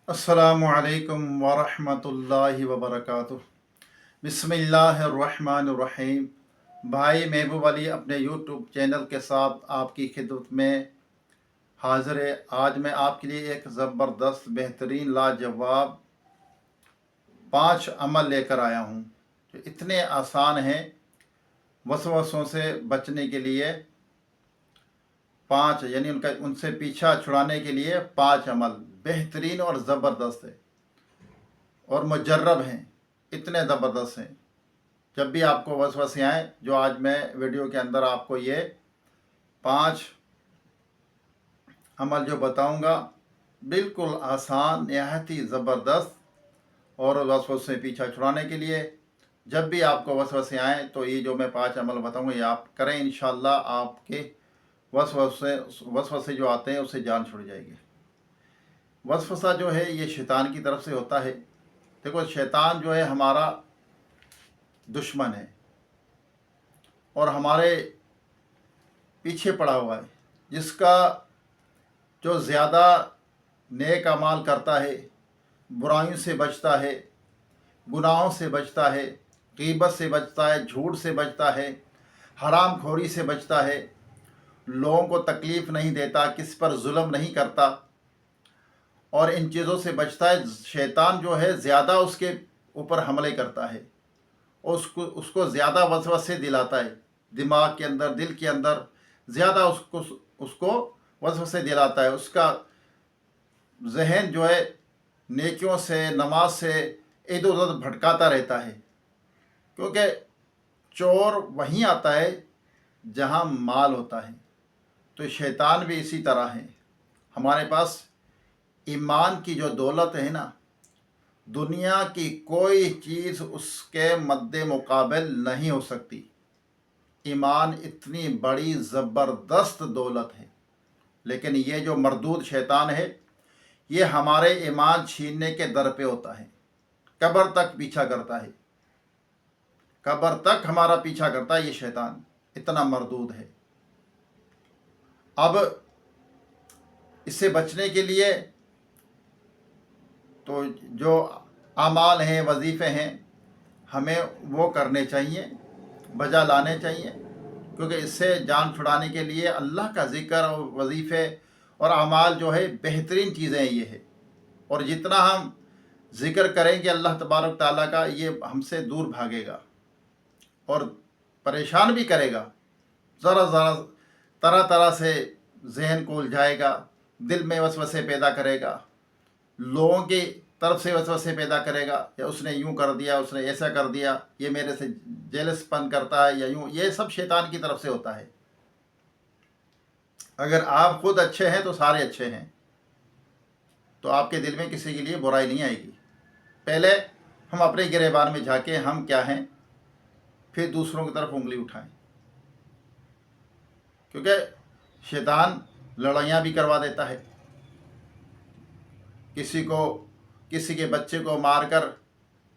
अस्सलामुअलैकुम वरहमतुल्लाहि वबरकातुह। बिस्मिल्लाहिर्रहमानिर्रहीम। भाई महबूब अली अपने यूट्यूब चैनल के साथ आपकी खिदमत में हाज़िर है। आज मैं आपके लिए एक ज़बरदस्त बेहतरीन लाजवाब 5 अमल लेकर आया हूँ जो इतने आसान हैं। वसवसों से बचने के लिए 5 यानी उनसे पीछा छुड़ाने के लिए 5 अमल बेहतरीन और ज़बरदस्त है और मुजर्रब हैं, इतने ज़बरदस्त हैं। जब भी आपको वसवसे आए, जो आज मैं वीडियो के अंदर आपको ये 5 अमल जो बताऊंगा, बिल्कुल आसान, नहायत ही ज़बरदस्त और वसवसे से पीछा छुड़ाने के लिए जब भी आपको वसवसे आए तो ये जो मैं 5 अमल बताऊंगा ये आप करें। इंशाअल्लाह आपके वसवसे जो आते हैं उससे जान छुड़ जाएगी। वसवसा जो है ये शैतान की तरफ से होता है। देखो, शैतान जो है हमारा दुश्मन है और हमारे पीछे पड़ा हुआ है, जिसका जो ज़्यादा नेक अमाल करता है, बुराइयों से बचता है, गुनाहों से बचता है, गीबत से बचता है, झूठ से बचता है, हराम खोरी से बचता है, लोगों को तकलीफ़ नहीं देता, किस पर जुल्म नहीं करता और इन चीज़ों से बचता है। शैतान जो है ज़्यादा उसके ऊपर हमले करता है और उसको ज़्यादा वसवसे दिलाता है, दिमाग के अंदर, दिल के अंदर ज़्यादा उसको वसवसे दिलाता है। उसका जहन जो है नेकियों से, नमाज से इधर उधर भटकाता रहता है, क्योंकि चोर वहीं आता है जहां माल होता है। तो शैतान भी इसी तरह है। हमारे पास ईमान की जो दौलत है ना, दुनिया की कोई चीज़ उसके मद्दे मुकाबिल नहीं हो सकती। ईमान इतनी बड़ी ज़बरदस्त दौलत है, लेकिन ये जो मरदूद शैतान है ये हमारे ईमान छीनने के दर पे होता है। कब्र तक पीछा करता है, कब्र तक हमारा पीछा करता है ये शैतान, इतना मरदूद है। अब इससे बचने के लिए तो जो अमाल हैं, वजीफ़े हैं, हमें वो करने चाहिए, बजा लाने चाहिए, क्योंकि इससे जान छुड़ाने के लिए अल्लाह का ज़िक्र और वजीफ़े और अमाल जो है बेहतरीन चीज़ें ये है। और जितना हम ज़िक्र करेंगे अल्लाह तबारक ताला का, ये हमसे दूर भागेगा और परेशान भी करेगा। ज़रा ज़रा तरह तरह से जहन को उलझाएगा, दिल में वसवसे पैदा करेगा, लोगों की तरफ से वसवसे पैदा करेगा, या उसने यूं कर दिया, उसने ऐसा कर दिया, ये मेरे से जेलसपन करता है, या यूं। ये सब शैतान की तरफ से होता है। अगर आप खुद अच्छे हैं तो सारे अच्छे हैं, तो आपके दिल में किसी के लिए बुराई नहीं आएगी। पहले हम अपने गिरेबान में झांके, हम क्या हैं, फिर दूसरों की तरफ उंगली उठाएं, क्योंकि शैतान लड़ाइयाँ भी करवा देता है। किसी के बच्चे को मारकर,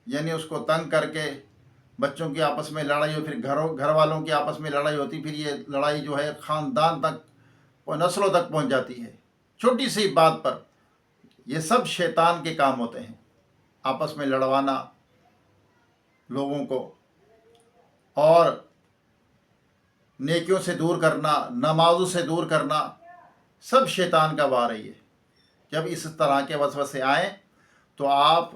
यानी उसको तंग करके, बच्चों की आपस में लड़ाई हो, फिर घर वालों की आपस में लड़ाई होती, फिर ये लड़ाई जो है ख़ानदान तक और नस्लों तक पहुंच जाती है, छोटी सी बात पर। ये सब शैतान के काम होते हैं, आपस में लड़वाना लोगों को और नेकियों से दूर करना, नमाज़ों से दूर करना, सब शैतान का वार है ये। जब इस तरह के वसवसे आए तो आप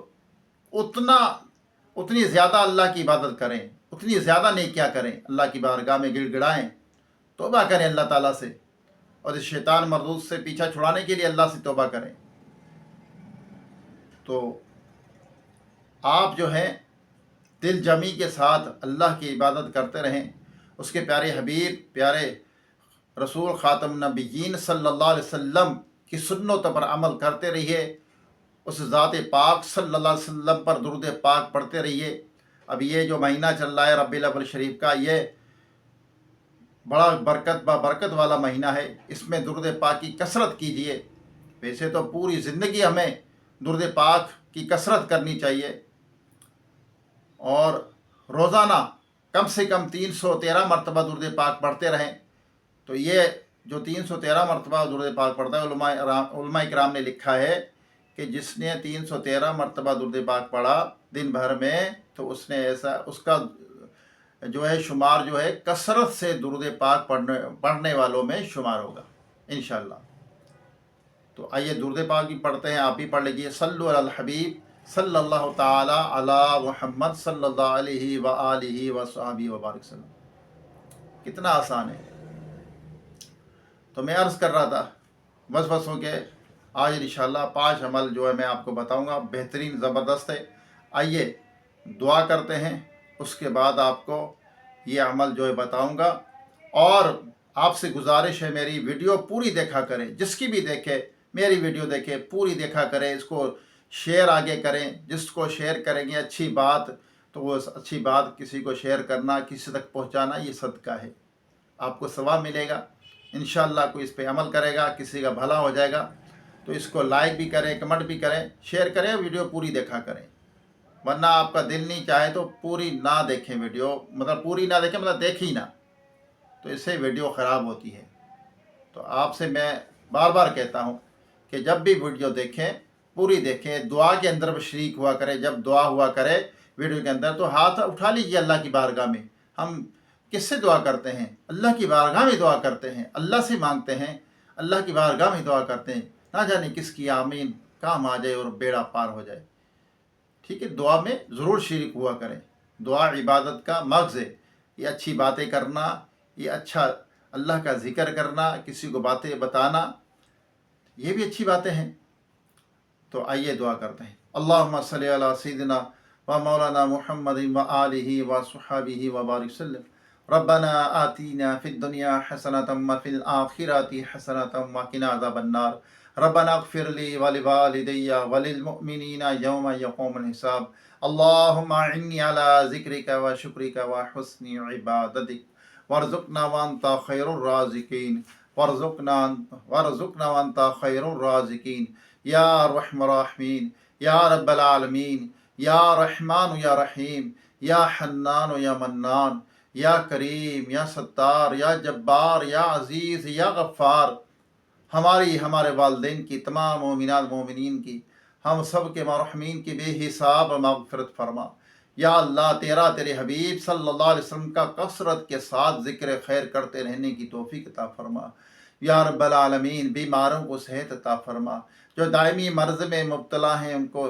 उतनी ज़्यादा अल्लाह की इबादत करें, उतनी ज़्यादा नेकियां करें, अल्लाह की बारगाह में गिड़गिड़ाएं, तौबा करें अल्लाह ताला से, और इस शैतान मरदूद से पीछा छुड़ाने के लिए अल्लाह से तौबा करें। तो आप जो हैं दिल जमी के साथ अल्लाह की इबादत करते रहें, उसके प्यारे हबीब, प्यारे रसूल ख़ातम नबीयीन सल्लल्लाहु अलैहि वसल्लम की सुन्नतों पर अमल करते रहिए, उस ज़ात पाक सल्लल्लाहु अलैहि वसल्लम पर दुरूद पाक पढ़ते रहिए। अब ये जो महीना चल रहा है रबीउल अव्वल शरीफ का, ये बड़ा बरकत वाला महीना है। इसमें दुरूद पाक की कसरत कीजिए। वैसे तो पूरी ज़िंदगी हमें दुरूद पाक की कसरत करनी चाहिए और रोज़ाना कम से कम 313 मरतबा दुरूद पाक पढ़ते रहें। तो ये जो 313 मरतबा दुरूद पाक पढ़ता है, उलमा इकराम ने लिखा है کہ जिसने 313 मरतबा दुरूद पाक पढ़ा दिन भर में, तो उसने ऐसा उसका जो है शुमार जो है कसरत से दुरूद पाक पढ़ने वालों में शुमार होगा इंशाअल्लाह। तो आइए दुरूद पाक भी पढ़ते हैं, आप भी पढ़ लीजिए। सल्लु अलल हबीब सल्लल्लाहु ताला अला मुहम्मद सल्लल्लाहु अलैहि व आलिहि व सहाबी व बारिक वसल्लम। कितना आसान है। तो मैं अर्ज़ कर रहा था बस हो के आज इंशाअल्लाह 5 अमल जो है मैं आपको बताऊंगा, बेहतरीन ज़बरदस्त है। आइए दुआ करते हैं, उसके बाद आपको ये अमल जो है बताऊंगा। और आपसे गुजारिश है, मेरी वीडियो पूरी देखा करें, जिसकी भी देखे मेरी वीडियो देखे, पूरी देखा करें, इसको शेयर आगे करें। जिसको शेयर करेंगे अच्छी बात, तो वो अच्छी बात किसी को शेयर करना, किसी तक पहुंचाना, ये सदका है, आपको सवाब मिलेगा इंशाअल्लाह। कोई इस पे अमल करेगा, किसी का भला हो जाएगा। तो इसको लाइक भी करें, कमेंट भी करें, शेयर करें, वीडियो पूरी देखा करें। वरना आपका दिल नहीं चाहे तो पूरी ना देखें वीडियो, मतलब पूरी ना देखें, मतलब देख ही ना, तो इससे वीडियो ख़राब होती है। तो आपसे मैं बार बार कहता हूँ कि जब भी वीडियो देखें पूरी देखें, दुआ के अंदर भी शरीक हुआ करें। जब दुआ हुआ करे वीडियो के अंदर तो हाथ उठा लीजिए अल्लाह की बारगाह में। हम किससे दुआ करते हैं? अल्लाह की बारगाह में दुआ करते हैं, अल्लाह से मांगते हैं, अल्लाह की बारगाह में दुआ करते हैं। ना जाने किसकी आमीन काम आ जाए और बेड़ा पार हो जाए। ठीक है, दुआ में ज़रूर शरीक हुआ करें। दुआ इबादत का मग़ज़ है। ये अच्छी बातें करना, ये अच्छा अल्लाह का ज़िक्र करना, किसी को बातें बताना, ये भी अच्छी बातें हैं। तो आइए दुआ करते हैं। अल्लाहुम्मा सल्ली अला सय्यिदिना व मौलाना मुहम्मदिन व आलिहि व सुहाबिहि व बारिक वसल्लम। रब्बना आतीना फिद दुनिया हसनतम व फिल आखिरति हसनतम व क़िना अज़ाबन्नार। रब्बना अग़फ़िर ली व लिवालिदैया व लिलमुमिनीना यौम यक़ूमुल हिसाब। अल्लाहुम्मा इन्नी अला ज़िक्रिका व शुक्रिका व हुस्नि इबादतिक वरज़ुक़ना व अंता खैरुर राज़िक़ीन वरज़ुक़ना व अंता खैरुर राज़िक़ीन। या रहमान रहीम, या रब्बल आलमीन, या रहमान या रहीम, या हन्नान या मन्नान, या करीम, या सत्तार, या जब्बार, या अज़ीज़, या गफ़्फ़ार। हमारी, हमारे वालिदैन की, तमाम मोमिनात मोमिनीन की, हम सब के मरहूमीन की बेहिसाब मग़फ़िरत फरमा। या अल्लाह, तेरे हबीब सल्लल्लाहु अलैहि वसल्लम का कसरत के साथ ज़िक्र खैर करते रहने की तौफ़ीक़ अता फरमा। या रब्बल आलमीन, बीमारों को सेहत अता फरमा। जो दायमी मर्ज़ में मुब्तला हैं उनको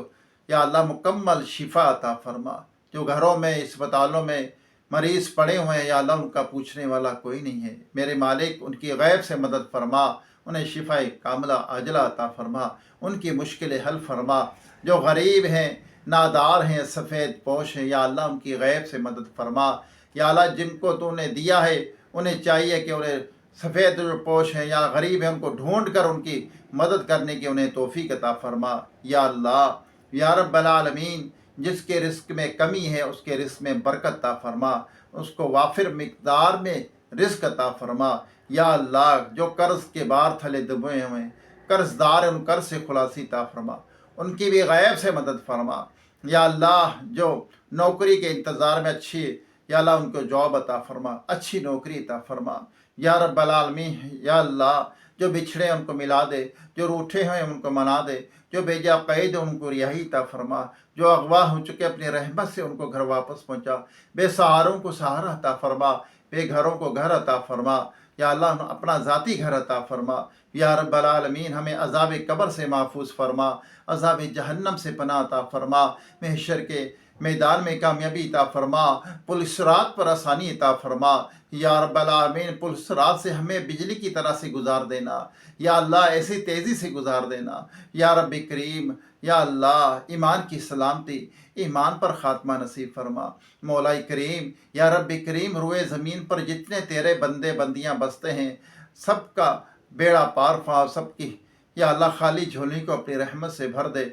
या अल्लाह मुकम्मल शिफा अता फरमा। जो घरों में, अस्पतालों में मरीज़ पड़े हुए हैं, या अल्लाह उनका पूछने वाला कोई नहीं है। मेरे मालिक, उनकी गैब से मदद फरमा, उन्हें शिफाए कामिला अजला अता फरमा, उनकी मुश्किलें हल फरमा। जो गरीब हैं, नादार हैं, सफ़ेद पोश हैं, या अल्लाह उनकी गैब से मदद फरमा। या अल्लाह, जिनको तूने दिया है उन्हें चाहिए कि उन्हें सफ़ेद जो पोश हैं या गरीब हैं उनको ढूंढ कर उनकी मदद करने की उन्हें तौफ़ीक़ अता फरमा। या अल्लाह, या रब्बल आलमीन, जिसके रिस्क में कमी है उसके रिस्क में बरकत अता फरमा, उसको वाफिर मिक़दार में रिस्क अता फरमा। या अल्लाह, जो कर्ज़ के बार थले दबे हुए कर्ज़दार, उन कर्ज़ से खुलासी अता फरमा, उनकी भी गैब से मदद फरमा। या अल्लाह, जो नौकरी के इंतज़ार में अच्छी, या अल्लाह उनको जॉब अता फरमा, अच्छी नौकरी अता फरमा। या रब्बल आलमीन, या अल्लाह, जो बिछड़े उनको मिला दे, जो रूठे हैं उनको मना दे, जो बेजा कैद उनको रिहाई अता फरमा, जो अगवा हो चुके अपनी रहमत से उनको घर वापस पहुँचा, बेसहारों को सहारा अता फरमा, बेघरों को घर अता फरमा। या अल्लाह, अपना ज़ाती घर अता फरमा। या रब्बल आलमीन, हमें अज़ाब कब्र से महफूज फरमा, अज़ाब जहन्नम से पनाह अता फरमा, महशर के मैदान में कामयाबी अता फरमा, पुलिस रात पर आसानी अता फरमा। या रब्बल आलमीन, पुलिस रात से हमें बिजली की तरह से गुजार देना। या अल्लाह, ऐसी तेज़ी से गुजार देना। या रब्बी करीम, या अल्लाह, ईमान की सलामती, ईमान पर ख़ात्मा नसीब फरमा। मौलाई करीम, या रब्बी करीम, रुए ज़मीन पर जितने तेरे बंदे बंदियाँ बसते हैं सबका बेड़ा पार फरमा, सबकी या अल्लाह खाली झोली को अपनी रहमत से भर दे।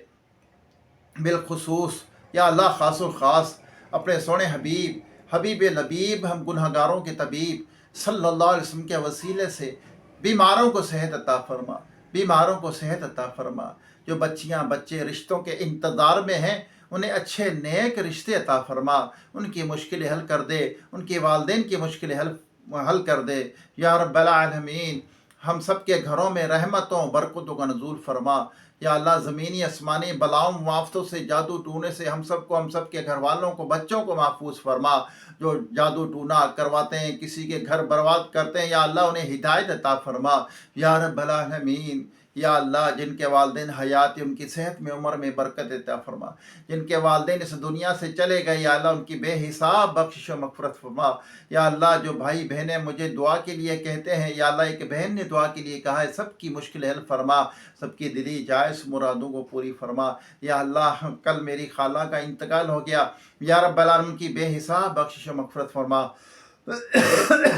बिलखुसूस या अल्लाह, ख़ासो ख़ास अपने सोने हबीब हबीब लबीब, हम गुनहगारों के तबीब सल्लल्लाहु अलैहि वसल्लम के वसीले से बीमारों को सेहत अता फरमा, बीमारों को सेहत अता फरमा। जो बच्चियां बच्चे रिश्तों के इंतज़ार में हैं उन्हें अच्छे नेक रिश्ते अता फरमा, उनकी मुश्किलें हल कर दे, उनके वालिदैन की मुश्किलें हल कर दे। या रब्बल आलमीन, हम सब के घरों में रहमतों बरकतों का नज़ूल फरमा। یا اللہ زمینی آسمانی بلاؤں موافتوں سے، جادو ٹونے سے ہم سب کو، ہم سب کے گھر والوں کو، بچوں کو محفوظ فرما۔ جو جادو ٹونا کرواتے ہیں، کسی کے گھر برباد کرتے ہیں، یا اللہ انہیں ہدایت عطا فرما یا رب العالمین۔ یا اللہ جن کے والدین حیات، ان کی صحت میں، عمر میں برکت عطا فرما۔ جن کے والدین اس دنیا سے چلے گئے، یا اللہ ان کی بے حساب بخشش و مغفرت فرما۔ یا اللہ جو بھائی بہنیں مجھے دعا کے لیے کہتے ہیں، یا اللہ ایک بہن نے دعا کے لیے کہا ہے، سب کی مشکل حل فرما، سب کی دلی جائز مرادوں کو پوری فرما۔ یا اللہ کل میری خالہ کا انتقال ہو گیا، یا رب العالمین کی بے حساب بخشش و مغفرت فرما۔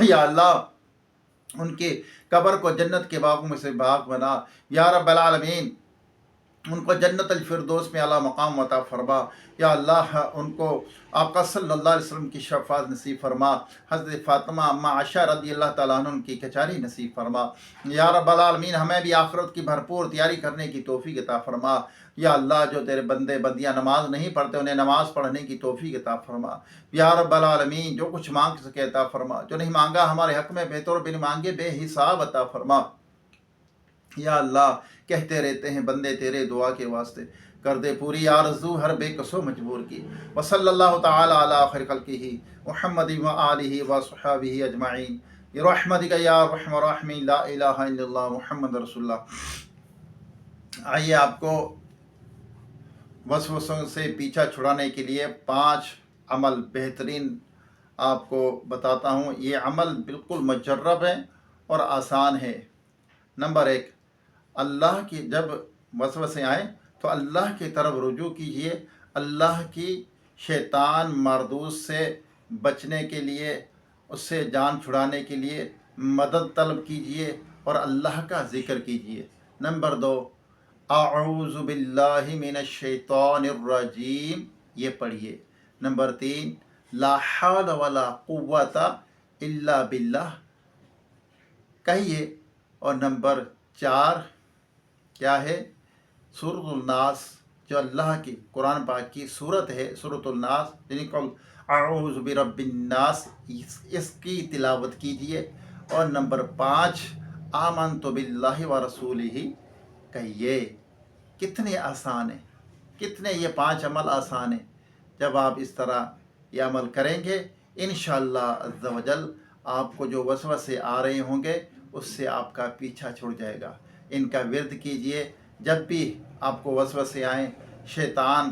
یا اللہ ان کے قبر کو جنت کے باغوں میں سے باغ بنا، یا رب العالمین ان کو جنت الفردوس میں اعلیٰ مقام عطا فرما۔ یا اللہ ان کو آقا صلی اللہ علیہ وسلم کی شفاعت نصیب فرما۔ حضرت فاطمہ اما عائشہ رضی اللہ تعالیٰ عنہ کی کچاری نصیب فرما۔ یا رب العالمین ہمیں بھی آخرت کی بھرپور تیاری کرنے کی توفیق عطا فرما۔ یا اللہ جو تیرے بندے بندیاں نماز نہیں پڑھتے، انہیں نماز پڑھنے کی توفیق عطا فرما۔ یا رب العالمین جو کچھ مانگ سکے عطا فرما، جو نہیں مانگا ہمارے حق میں بہتر بن مانگے بے حساب عطا فرما۔ یا اللہ کہتے رہتے ہیں بندے تیرے دعا کے واسطے، کر دے پوری آرزو ہر بے کسو مجبور کی۔ وصلی اللہ تعالی علی خیر خلقہ محمد و آلہ و صحابہ اجمعین برحمتک یا ارحم الراحمین، لا الہ الا اللہ محمد رسول اللہ۔ آئیے آپ کو وسوسوں سے پیچھا چھڑانے کے لیے 5 عمل بہترین آپ کو بتاتا ہوں۔ یہ عمل بالکل مجرب ہے اور آسان ہے۔ نمبر 1، اللہ کی جب وسوسے آئیں تو اللہ کی طرف رجوع کیجیے۔ اللہ کی شیطان مردود سے بچنے کے لیے، اس سے جان چھڑانے کے لیے مدد طلب کیجیے اور اللہ کا ذکر کیجیے۔ نمبر 2، اعوذ باللہ من الشیطان الرجیم، یہ پڑھیے۔ نمبر 3، لا حول ولا قوت الا باللہ کہیے۔ اور نمبر 4 کیا ہے؟ سورۃ الناس، جو اللہ کی قرآن پاک کی سورت ہے، سورۃ الناس، یعنی قل اعوذ برب الناس، اس کی تلاوت کیجیے۔ اور نمبر 5، آمنت باللہ و رسولہ کہیے۔ کتنے آسان ہیں، کتنے یہ 5 عمل آسان ہیں۔ جب آپ اس طرح یہ عمل کریں گے، انشاءاللہ عز و جل آپ کو جو وسوسے آ رہے ہوں گے اس سے آپ کا پیچھا چھوڑ جائے گا۔ ان کا ورد کیجئے۔ جب بھی آپ کو وسوسے آئیں، شیطان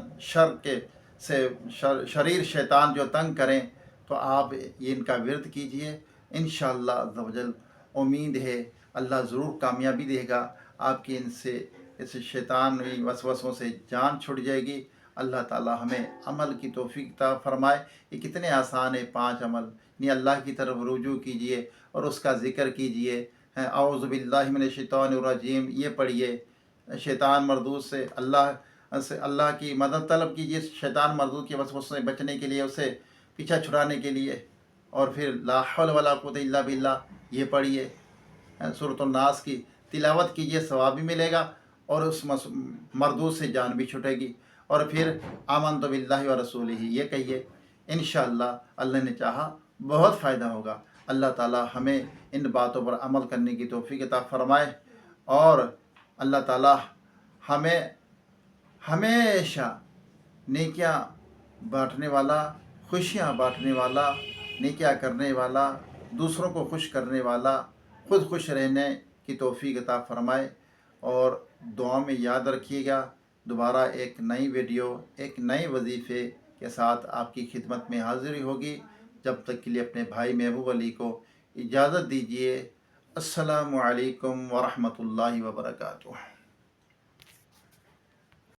شریر شیطان جو تنگ کریں، تو آپ ان کا ورد کیجئے۔ انشاءاللہ عز و جل امید ہے اللہ ضرور کامیابی دے گا آپ کی، اس شیطانی وسوسوں سے جان چھڑ جائے گی۔ اللہ تعالی ہمیں عمل کی توفیق عطا فرمائے۔ یہ کتنے آسان ہے 5 عمل، یعنی اللہ کی طرف رجوع کیجئے اور اس کا ذکر کیجئے۔ اعوذ باللہ من الشیطان الرجیم یہ پڑھیے۔ شیطان مردود سے اللہ کی مدد طلب کیجئے، شیطان مردود کے وسوسوں سے بچنے کے لیے، اسے پیچھا چھڑانے کے لیے۔ اور پھر لا حول ولا قوت الا باللہ یہ پڑھیے۔ سورۃ الناس کی تلاوت کیجئے، ثواب بھی ملے گا اور اس مردود سے جان بھی چھٹے گی۔ اور پھر آمنت باللہ و رسولہ یہ کہیے۔ انشاءاللہ اللہ نے چاہا بہت فائدہ ہوگا۔ اللہ تعالی ہمیں ان باتوں پر عمل کرنے کی توفیق عطا فرمائے، اور اللہ تعالی ہمیں ہمیشہ نیکیاں بانٹنے والا، خوشیاں بانٹنے والا، نیکیاں کرنے والا، دوسروں کو خوش کرنے والا، خود خوش رہنے کی توفیق عطا فرمائے۔ اور دعا میں یاد رکھیے گا، دوبارہ ایک نئی ویڈیو، ایک نئے وظیفے کے ساتھ آپ کی خدمت میں حاضری ہوگی۔ جب تک کے لیے اپنے بھائی محبوب علی کو اجازت دیجیے۔ السلام علیکم ورحمۃ اللہ وبرکاتہ۔